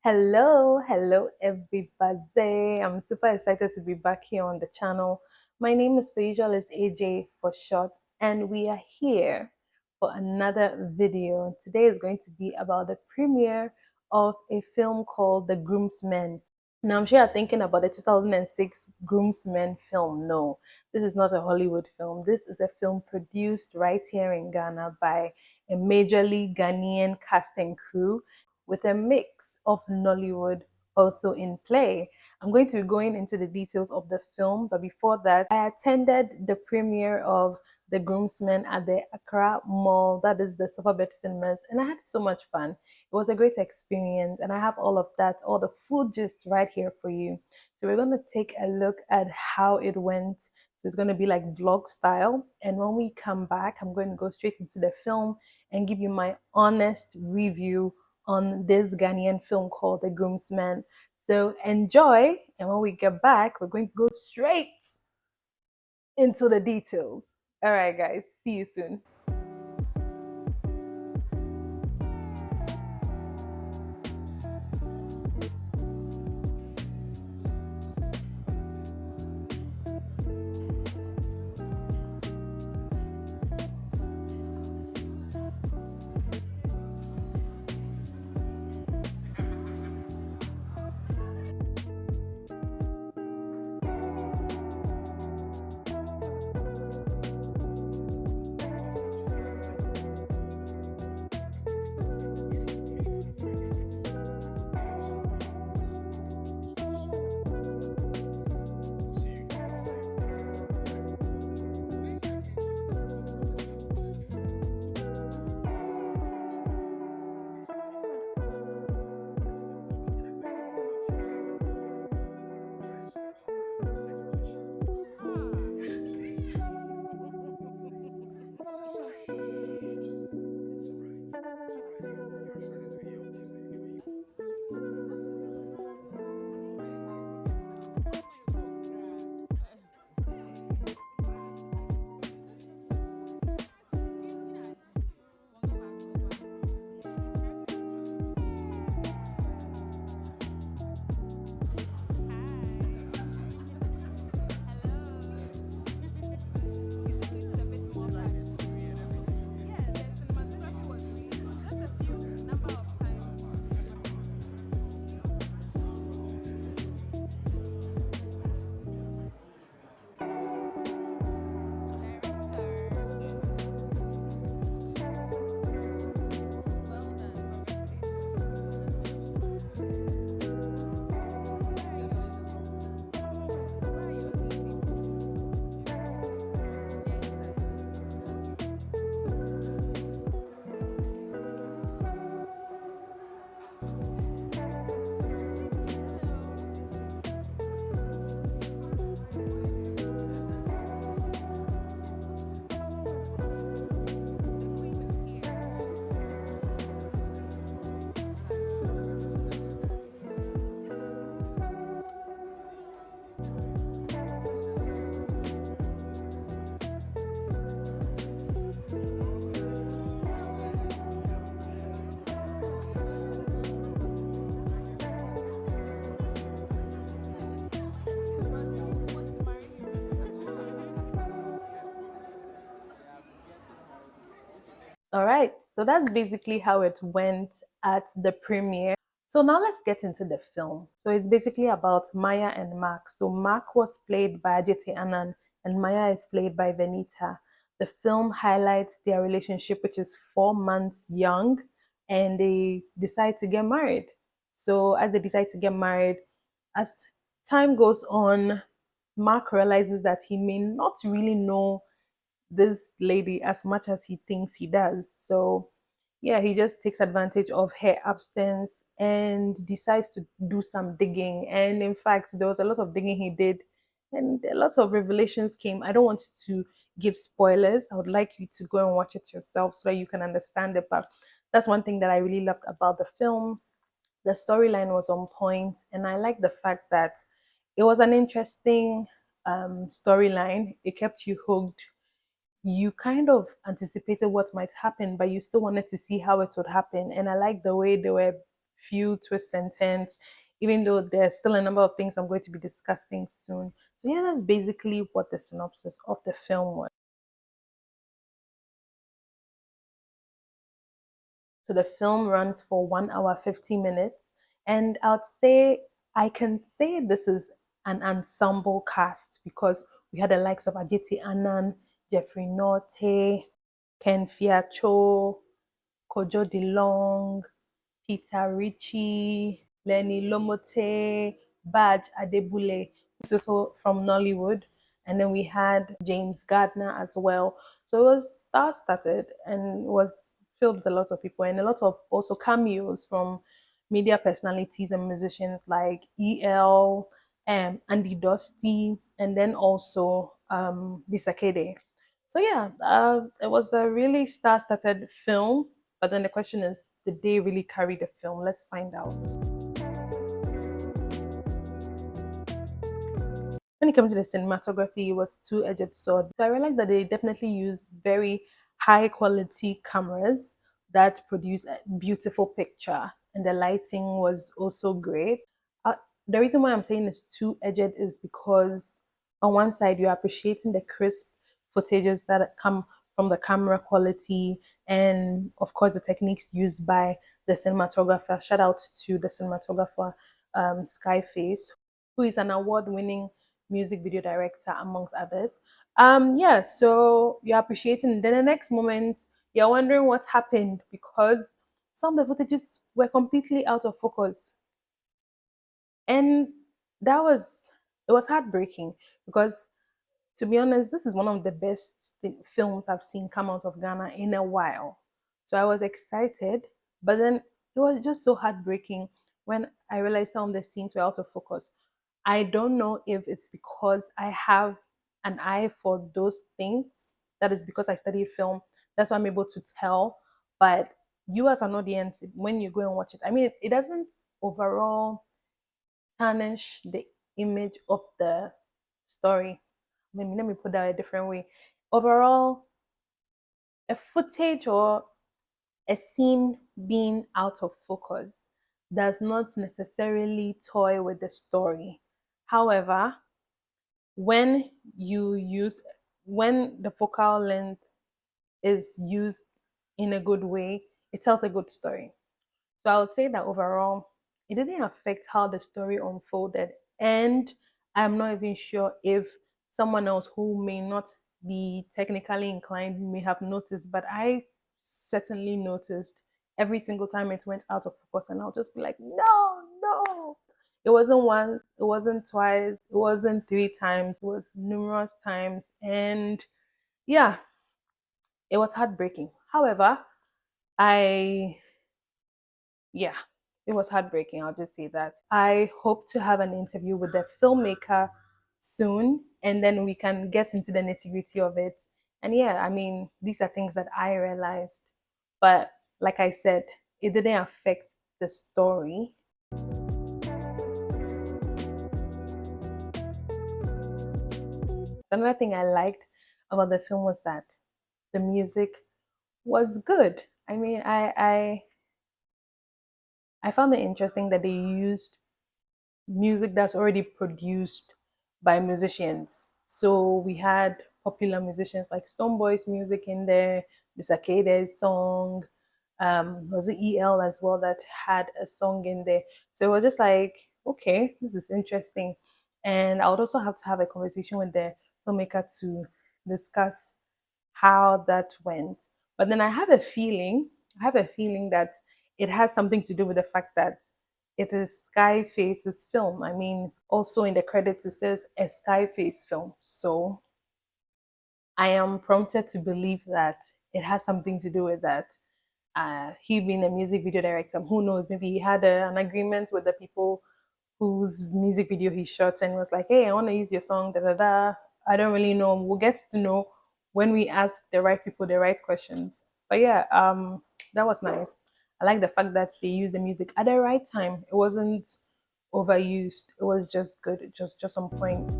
Hello everybody. I'm super excited to be back here on the channel. My name is, per usual, is AJ for short, and we are here for another video. Today is going to be about the premiere of a film called The Groomsmen. Now, I'm sure you're thinking about the 2006 Groomsmen film. No, this is not a Hollywood film. This is a film produced right here in Ghana by a majorly Ghanaian cast and crew with a mix of Nollywood also in play. I'm going to be going into the details of the film, but before that, I attended the premiere of The Groomsmen at the Accra Mall, that is the Silverbird cinemas, and I had so much fun. It was a great experience, and I have all of that, all the food just right here for you. So we're going to take a look at how it went. So it's going to be like vlog style, and when we come back, I'm going to go straight into the film and give you my honest review on this Ghanaian film called The Groomsman. So enjoy, and when we get back, we're going to go straight into the details. All right, guys, see you soon. All right, so that's basically how it went at the premiere. So now let's get into the film. So it's basically about Maya and Mark. So Mark was played by Adjetey Anang and Maya is played by Venita. The film highlights their relationship, which is 4 months young, and they decide to get married. So as they decide to get married, as time goes on, Mark realizes that he may not really know this lady as much as he thinks he does. So, yeah, he just takes advantage of her absence and decides to do some digging. And in fact, there was a lot of digging he did, and a lot of revelations came. I don't want to give spoilers. I would like you to go and watch it yourself so that you can understand it. But that's one thing that I really loved about the film. The storyline was on point, and I like the fact that it was an interesting storyline. It kept you hooked. You kind of anticipated what might happen, but you still wanted to see how it would happen. And I like the way they were few twists and turns, even though there's still a number of things I'm going to be discussing soon. So yeah, that's basically what the synopsis of the film was. So the film runs for 1 hour 50 minutes, and I can say this is an ensemble cast because we had the likes of Adjetey Anang, Jeffrey Norte, Ken Fiacho, Kojo DeLong, Peter Ritchie, Lenny Lomote, Badge Adebule, who's also from Nollywood. And then we had James Gardner as well. So it was star-studded and was filled with a lot of people and a lot of also cameos from media personalities and musicians like EL, Andy Dusty, and then also Bisakede. So yeah, it was a really star-studded film. But then the question is, did they really carry the film? Let's find out. When it comes to the cinematography, it was two-edged sword. So I realized that they definitely use very high quality cameras that produce a beautiful picture, and the lighting was also great. Uh, the reason why I'm saying it's two-edged is because on one side you're appreciating the crisp footages that come from the camera quality and of course the techniques used by the cinematographer. Shout out to the cinematographer Skyface, who is an award-winning music video director amongst others. Yeah, so you're appreciating, then the next moment you're wondering what happened because some of the footages were completely out of focus. And that was it was heartbreaking because, to be honest, this is one of the best films I've seen come out of Ghana in a while. So I was excited, but then it was just so heartbreaking when I realized some of the scenes were out of focus. I don't know if it's because I have an eye for those things. That is because I studied film. That's why I'm able to tell. But you as an audience, when you go and watch it, I mean, it doesn't overall tarnish the image of the story. Maybe let me put that a different way. Overall, a footage or a scene being out of focus does not necessarily toy with the story. However, when you use when the focal length is used in a good way, it tells a good story. So I would say that overall, it didn't affect how the story unfolded. And I'm not even sure if someone else who may not be technically inclined may have noticed, but I certainly noticed every single time it went out of focus, and I'll just be like, no, no. It wasn't once, it wasn't twice, it wasn't three times, it was numerous times. And yeah, it was heartbreaking. However, I yeah, it was heartbreaking. I'll just say that. I hope to have an interview with the filmmaker soon, and then we can get into the nitty gritty of it. And yeah, I mean, these are things that I realized. But like I said, it didn't affect the story. So another thing I liked about the film was that the music was good. I mean, I found it interesting that they used music that's already produced by musicians. So we had popular musicians like Stonebwoy's music in there, Bisakede's song, was it EL as well that had a song in there. So it was just like, okay, this is interesting. And I would also have to have a conversation with the filmmaker to discuss how that went. But then I have a feeling that it has something to do with the fact that it is Skyface's film. I mean, also in the credits it says a Skyface film. So I am prompted to believe that it has something to do with that. He being a music video director, who knows? Maybe he had an agreement with the people whose music video he shot and was like, "Hey, I want to use your song." Da da da. I don't really know. We'll get to know when we ask the right people the right questions. But yeah, that was nice. I like the fact that they used the music at the right time. It wasn't overused. It was just good, just on point.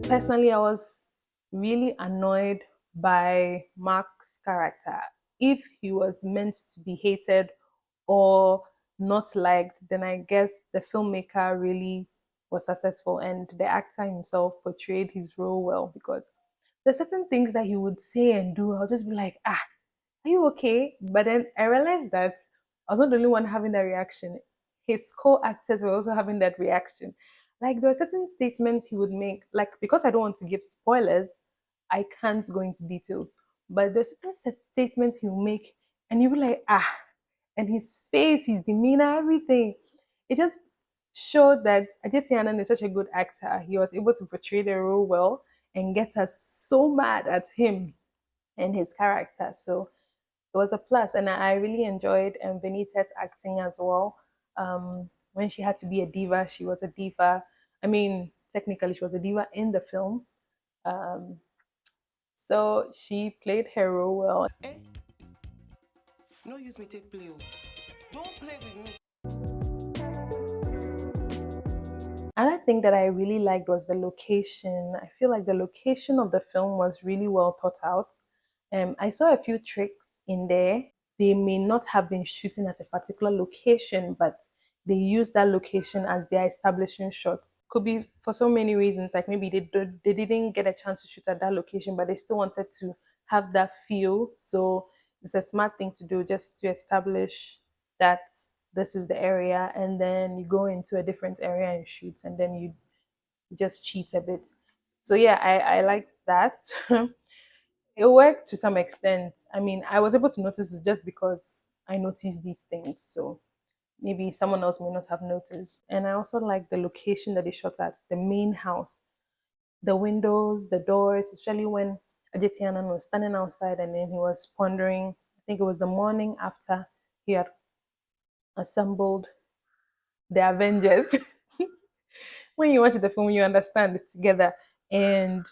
Personally, I was really annoyed by Mark's character. If he was meant to be hated or not liked, then I guess the filmmaker really was successful and the actor himself portrayed his role well, because there's certain things that he would say and do. I'll just be like, are you okay? But then I realized that I was not the only one having that reaction. His co-actors were also having that reaction. Like there were certain statements he would make, like because I don't want to give spoilers, I can't go into details. But there's certain statements he will make, and you'll be like, and his face, his demeanor, everything. It just showed that Adjetey Anang is such a good actor. He was able to portray the role well and get us so mad at him and his character. So it was a plus, and I really enjoyed Venita's acting as well. When she had to be a diva, she was a diva. I mean, technically, she was a diva in the film. Um, so she played her role well. Eh? No use me take play. Don't play with me. Another thing that I really liked was the location. I feel like the location of the film was really well thought out. I saw a few tricks in there. They may not have been shooting at a particular location, but they used that location as their establishing shot. Could be for so many reasons, like maybe they didn't get a chance to shoot at that location, but they still wanted to have that feel. So it's a smart thing to do, just to establish that this is the area, and then you go into a different area and shoot, and then you just cheat a bit. So yeah, I like that. It worked to some extent. I mean, I was able to notice it just because I noticed these things. So maybe someone else may not have noticed. And I also like the location that they shot at, the main house, the windows, the doors, especially when Adjetey Anang was standing outside and then he was pondering. I think it was the morning after he had assembled the Avengers. When you watch the film, you understand it together. And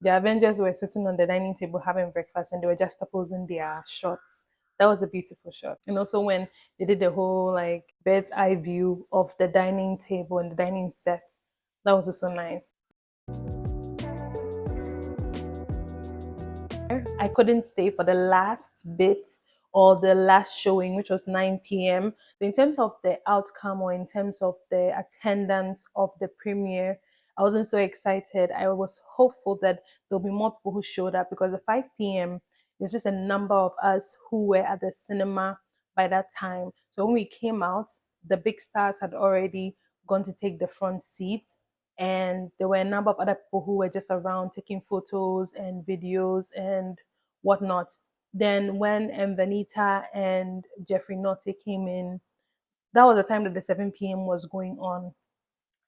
the Avengers were sitting on the dining table having breakfast, and they were just opposing their shots. That was a beautiful shot. And also when they did the whole like bird's eye view of the dining table and the dining set, that was also nice. I couldn't stay for the last bit or the last showing, which was 9 p.m. So in terms of the outcome or in terms of the attendance of the premiere, I wasn't so excited. I was hopeful that there'll be more people who showed up, because at 5 p.m. there's just a number of us who were at the cinema by that time. So when we came out, the big stars had already gone to take the front seat, and there were a number of other people who were just around taking photos and videos and whatnot. Then when Venita and Jeffrey Notte came in, that was the time that the 7 p.m. was going on.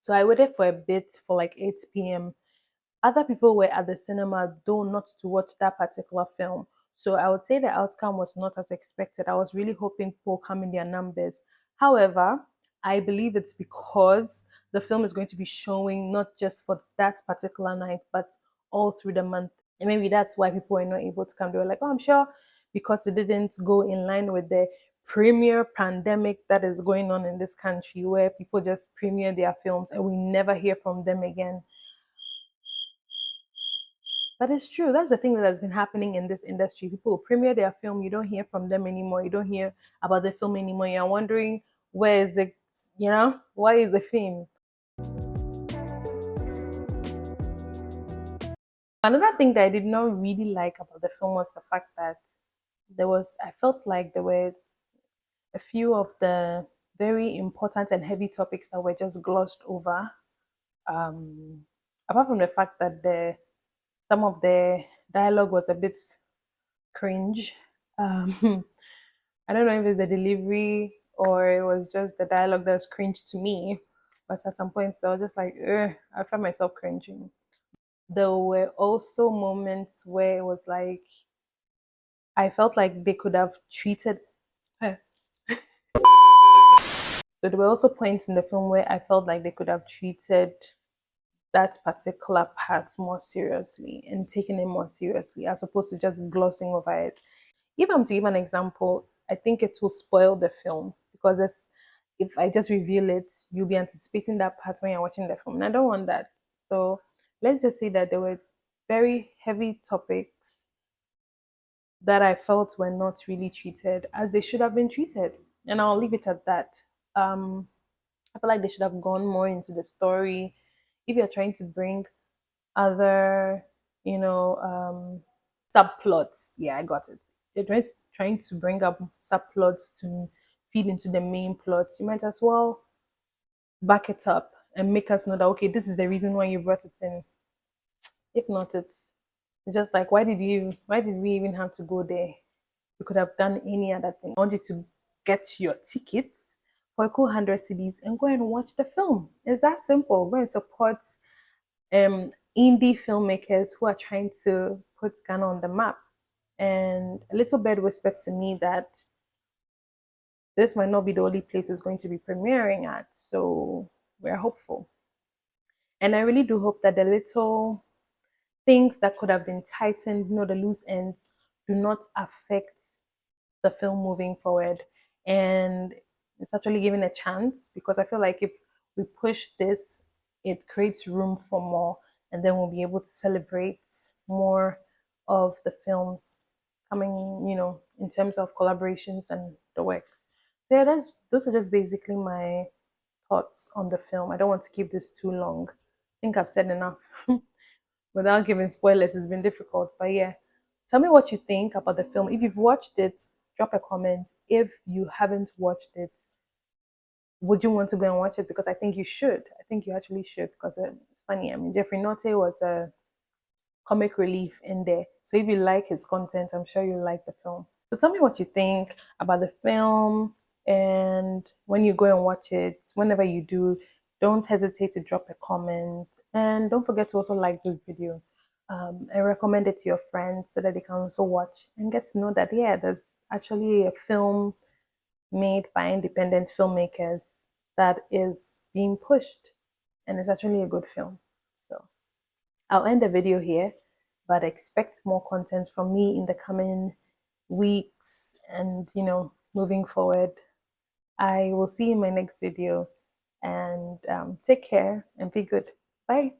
So I waited for a bit for like 8 p.m. Other people were at the cinema, though not to watch that particular film. So I would say the outcome was not as expected. I was really hoping people come in their numbers. However, I believe it's because the film is going to be showing not just for that particular night, but all through the month. And maybe that's why people were not able to come. They were like, oh, I'm sure because it didn't go in line with the premier pandemic that is going on in this country, where people just premiere their films and we never hear from them again. But it's true. That's the thing that has been happening in this industry. People premiere their film, you don't hear from them anymore. You don't hear about the film anymore. You're wondering where is it, why is the film? Another thing that I did not really like about the film was the fact that I felt like there were a few of the very important and heavy topics that were just glossed over. Um, Apart from the fact that some of the dialogue was a bit cringe. I don't know if it's the delivery or it was just the dialogue that was cringe to me. But at some points, I was just like, ugh, I found myself cringing. There were also moments where it was like, I felt like they could have treated her. So there were also points in the film where I felt like they could have treated that particular part more seriously and taken it more seriously as opposed to just glossing over it. If I'm to give an example, I think it will spoil the film, because if I just reveal it, you'll be anticipating that part when you're watching the film. And I don't want that. So let's just say that there were very heavy topics that I felt were not really treated as they should have been treated. And I'll leave it at that. I feel like they should have gone more into the story. If you're trying to bring other, subplots, yeah, I got it. You're trying to bring up subplots to feed into the main plot. You might as well back it up and make us know that okay, this is the reason why you brought it in. If not, it's just like why did we even have to go there? You could have done any other thing. I want you to get your tickets for a cool 100 CDs and go and watch the film. It's that simple. Go and support indie filmmakers who are trying to put Ghana on the map. And a little bird whispered to me that this might not be the only place it's going to be premiering at. So we're hopeful. And I really do hope that the little things that could have been tightened, the loose ends, do not affect the film moving forward. And it's actually given a chance because I feel like if we push this, it creates room for more, and then we'll be able to celebrate more of the films coming, in terms of collaborations and the works. So yeah, those are just basically my thoughts on the film. I don't want to keep this too long. I think I've said enough. Without giving spoilers, it's been difficult. But yeah, tell me what you think about the film. If you've watched it, drop a comment. If you haven't watched it, would you want to go and watch it? Because I think you should. I think you actually should because it's funny. I mean, Jeffrey Notte was a comic relief in there. So if you like his content, I'm sure you like the film. So tell me what you think about the film. And when you go and watch it, whenever you do, don't hesitate to drop a comment. And don't forget to also like this video and recommend it to your friends so that they can also watch and get to know that, yeah, there's actually a film made by independent filmmakers that is being pushed. And it's actually a good film. So I'll end the video here, but expect more content from me in the coming weeks and, moving forward. I will see you in my next video and take care and be good. Bye.